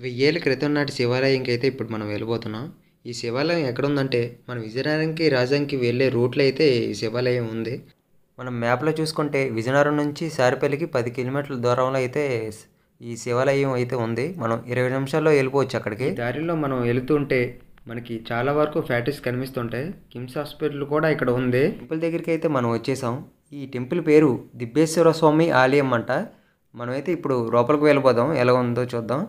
వెయ్యేళ్ల క్రితం నాటి శివాలయంకి అయితే ఇప్పుడు మనం వెళ్ళిపోతున్నాం. ఈ శివాలయం ఎక్కడుందంటే, మన విజయనగరంకి, రాజధానికి వెళ్ళే రూట్‌లో అయితే ఈ శివాలయం ఉంది. మనం మ్యాప్‌లో చూసుకుంటే విజయనగరం నుంచి సారిపల్లికి 10 కిలోమీటర్ల దూరంలో అయితే ఈ శివాలయం అయితే ఉంది. మనం 20 నిమిషాల్లో వెళ్ళిపోవచ్చు అక్కడికి. ఈ దారిలో మనం వెళుతుంటే మనకి చాలా వరకు ఫ్యాక్టరీస్ కనిపిస్తుంటాయి. కిమ్స్ హాస్పిటల్ కూడా ఇక్కడ ఉంది. టెంపుల్ దగ్గరికి అయితే మనం వచ్చేసాం. ఈ టెంపుల్ పేరు దిబ్బేశ్వర స్వామి ఆలయం అంట. మనమైతే ఇప్పుడు లోపలికి వెళ్ళిపోదాం. ఎలా ఉందో చూద్దాం.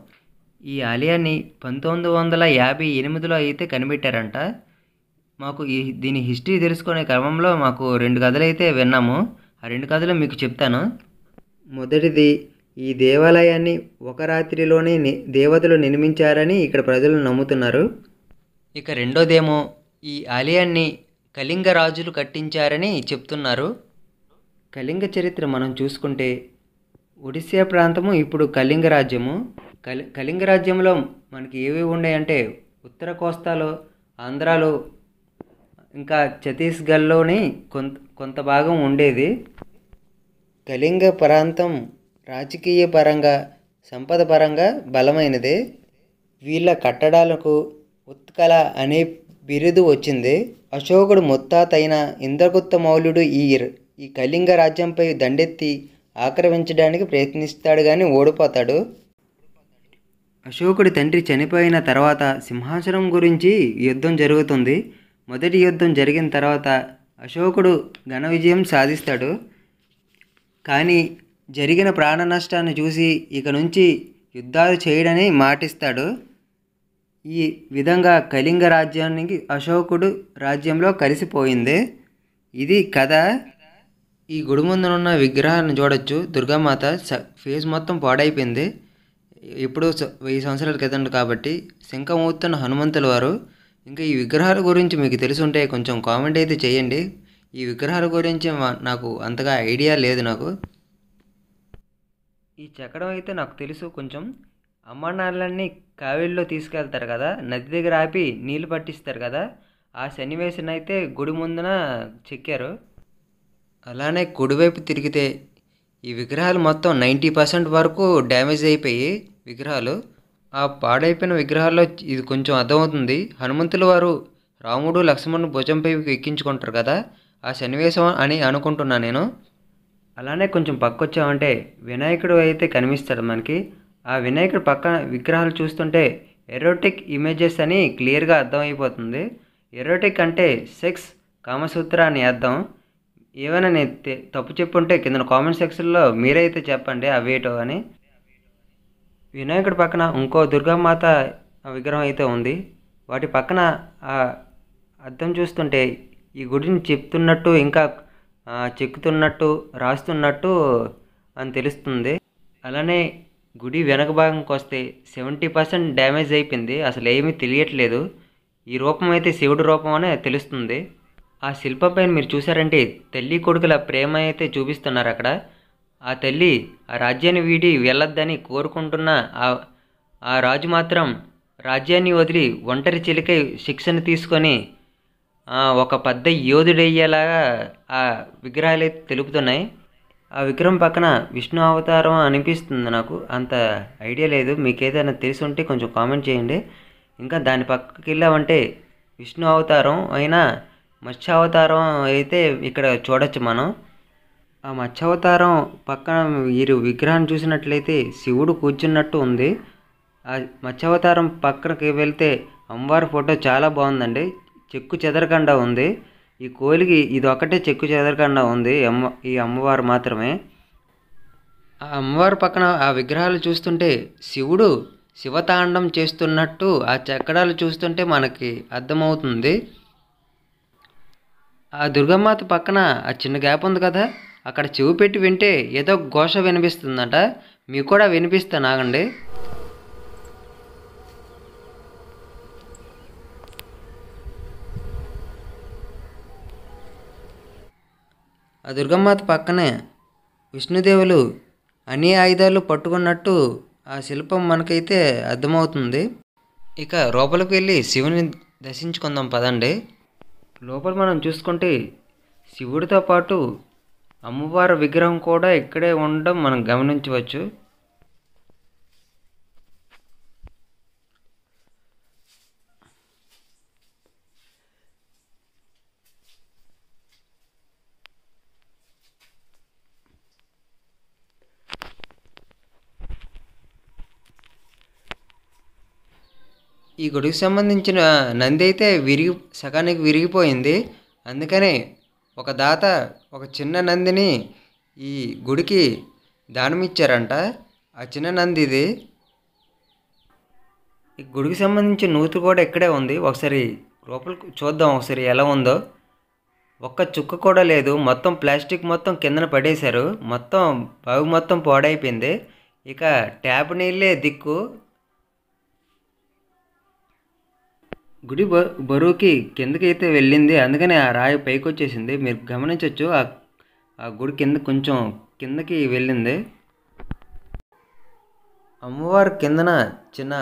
ఈ ఆలయాన్ని 1958లో అయితే కనిపెట్టారంట. మాకు దీని హిస్టరీ తెలుసుకునే క్రమంలో మాకు 2 కథలైతే విన్నాము. ఆ 2 కథలు మీకు చెప్తాను. మొదటిది, ఈ దేవాలయాన్ని ఒక రాత్రిలోనే దేవతలు నిర్మించారని ఇక్కడ ప్రజలు నమ్ముతున్నారు. ఇక రెండోదేమో, ఈ ఆలయాన్ని కళింగ రాజులు కట్టించారని చెప్తున్నారు. కళింగ చరిత్ర మనం చూసుకుంటే ఒడిశా ప్రాంతము ఇప్పుడు కళింగ రాజ్యము. కళింగ రాజ్యంలో మనకి ఏవి ఉన్నాయంటే ఉత్తర కోస్తాలో, ఆంధ్రాలో, ఇంకా ఛత్తీస్గఢ్లోని కొంత భాగం ఉండేది. కళింగ ప్రాంతం రాజకీయ పరంగా, సంపద పరంగా బలమైనది. వీళ్ళ కట్టడాలకు ఉత్కళ అనే బిరుదు వచ్చింది. అశోకుడు ముత్తాత అయిన ఇంద్రగుప్త మౌర్యుడు ఈ కళింగ రాజ్యంపై దండెత్తి ఆక్రమించడానికి ప్రయత్నిస్తాడు కానీ ఓడిపోతాడు. అశోకుడి తండ్రి చనిపోయిన తర్వాత సింహాసనం గురించి యుద్ధం జరుగుతుంది. మొదటి యుద్ధం జరిగిన తర్వాత అశోకుడు ఘన విజయం సాధిస్తాడు. కానీ జరిగిన ప్రాణ నష్టాన్ని చూసి ఇక నుంచి యుద్ధాలు చేయడని మాటిస్తాడు. ఈ విధంగా కళింగ రాజ్యానికి అశోకుడు రాజ్యంలో కలిసిపోయింది. ఇది కథ. ఈ గుడి ముందునున్న విగ్రహాన్ని చూడొచ్చు. దుర్గామాత ఫేస్ మొత్తం పాడైపోయింది. ఇప్పుడు 1000 సంవత్సరాల క్రితం కాబట్టి. శంఖమూర్తున్న హనుమంతుల వారు. ఇంకా ఈ విగ్రహాల గురించి మీకు తెలుసుంటే కొంచెం కామెంట్ అయితే చేయండి. ఈ విగ్రహాల గురించి నాకు అంతగా ఐడియా లేదు నాకు. ఈ చెక్కడం అయితే నాకు తెలుసు కొంచెం. అమ్మనాన్నలన్నీ కావేరిలో తీసుకెళ్తారు కదా, నది దగ్గర ఆపి నీళ్ళు పట్టిస్తారు కదా, ఆ సన్నివేశాన్ని అయితే గుడి ముందున చెక్కారు. అలానే కుడివైపు తిరిగితే ఈ విగ్రహాలు మొత్తం 90% వరకు డ్యామేజ్ అయిపోయి విగ్రహాలు. ఆ పాడైపోయిన విగ్రహాల్లో ఇది కొంచెం అర్థమవుతుంది. హనుమంతుల వారు రాముడు లక్ష్మణుడు భుజంపై ఎక్కించుకుంటారు కదా, ఆ సన్నివేశం అని అనుకుంటున్నాను నేను. అలానే కొంచెం పక్కొచ్చామంటే వినాయకుడు అయితే కనిపిస్తాడు మనకి. ఆ వినాయకుడు పక్కన విగ్రహాలు చూస్తుంటే ఎరోటిక్ ఇమేజెస్ అని క్లియర్గా అర్థమైపోతుంది. ఎరోటిక్ అంటే సెక్స్, కామసూత్ర అని అర్థం. ఏమైనా నేను తప్పు చెప్పుంటే కింద కామెంట్ సెక్షన్లో మీరైతే చెప్పండి అవేటో అని. వినాయకుడి పక్కన ఇంకో దుర్గామాత విగ్రహం అయితే ఉంది. వాటి పక్కన ఆ అద్దం చూస్తుంటే ఈ గుడిని చెప్తున్నట్టు, ఇంకా చెక్కుతున్నట్టు, రాస్తున్నట్టు అని తెలుస్తుంది. అలానే గుడి వెనక భాగంకి వస్తే 70% డ్యామేజ్ అయిపోయింది. అసలు ఏమీ తెలియట్లేదు. ఈ రూపం అయితే శివుడి రూపం అనే తెలుస్తుంది. ఆ శిల్పం పైన మీరు చూసారంటే తల్లి కొడుకుల ప్రేమ అయితే చూపిస్తున్నారు అక్కడ. ఆ తల్లి ఆ రాజ్యాన్ని వీడి వెళ్ళొద్దని కోరుకుంటున్న ఆ రాజు మాత్రం రాజ్యాన్ని వదిలి ఒంటరి చిలికై శిక్షణ తీసుకొని ఒక పెద్ద యోధుడయ్యేలాగా ఆ విగ్రహాలు అయితే తెలుపుతున్నాయి. ఆ విగ్రహం పక్కన విష్ణు అవతారం అనిపిస్తుంది నాకు. అంత ఐడియా లేదు. మీకు ఏదైనా తెలిసి ఉంటే కొంచెం కామెంట్ చేయండి. ఇంకా దాని పక్కకి వెళ్ళామంటే విష్ణు అవతారం అయినా మత్స్యావతారం అయితే ఇక్కడ చూడొచ్చు మనం. ఆ మత్స్యావతారం పక్కన వీరు విగ్రహాన్ని చూసినట్లయితే శివుడు కూర్చున్నట్టు ఉంది. ఆ మత్స్యావతారం పక్కనకి వెళ్తే అమ్మవారి ఫోటో చాలా బాగుందండి. చెక్కు చెదరకుండా ఉంది. ఈ కోలికి ఇది ఒకటే చెక్కు చెదరకుండా ఉంది. ఈ అమ్మవారు మాత్రమే. ఆ అమ్మవారి పక్కన ఆ విగ్రహాలు చూస్తుంటే శివుడు శివతాండం చేస్తున్నట్టు ఆ చెక్కడాలు చూస్తుంటే మనకి అర్థమవుతుంది. ఆ దుర్గమ్మాత పక్కన ఆ చిన్న గ్యాప్ ఉంది కదా, అక్కడ చెవి పెట్టి వింటే ఏదో ఘోష వినిపిస్తుందట. మీకు కూడా వినిపిస్తాను ఆగండి. ఆ దుర్గమ్మాత పక్కనే విష్ణుదేవులు అన్ని ఆయుధాలు పట్టుకున్నట్టు ఆ శిల్పం మనకైతే అర్థమవుతుంది. ఇక లోపలికి వెళ్ళి శివుని దర్శించుకుందాం పదండి. లోపల మనం చూసుకుంటే శివుడితో పాటు అమ్మవారి విగ్రహం కూడా ఇక్కడే ఉండడం మనం గమనించవచ్చు. ఈ గుడికి సంబంధించిన నంది అయితే సగానికి విరిగిపోయింది. అందుకనే ఒక దాత ఒక చిన్న నందిని ఈ గుడికి దానమిచ్చారంట. ఆ చిన్న నంది ఇది. ఈ గుడికి సంబంధించిన నూతి కూడా ఇక్కడే ఉంది. ఒకసారి లోపలికి చూద్దాం ఒకసారి ఎలా ఉందో. ఒక్క చుక్క కూడా లేదు. మొత్తం ప్లాస్టిక్ మొత్తం కిందన పడేశారు. మొత్తం బావి మొత్తం పాడైపోయింది. ఇక ట్యాప్ నీళ్ళే దిక్కు. గుడి బరువుకి కిందకి అయితే వెళ్ళింది. అందుకని ఆ రాయి పైకి వచ్చేసింది. మీరు గమనించవచ్చు. ఆ గుడి కింద కొంచెం కిందకి వెళ్ళింది. అమ్మవారి కిందన చిన్న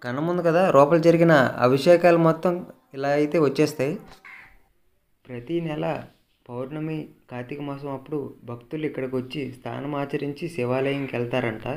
కన్నం ఉంది కదా, లోపల జరిగిన అభిషేకాలు మొత్తం ఇలా అయితే వచ్చేస్తాయి. ప్రతి నెల పౌర్ణమి కార్తీక మాసం అప్పుడు భక్తులు ఇక్కడికి వచ్చి స్నానం ఆచరించి శివాలయంకి వెళ్తారంట.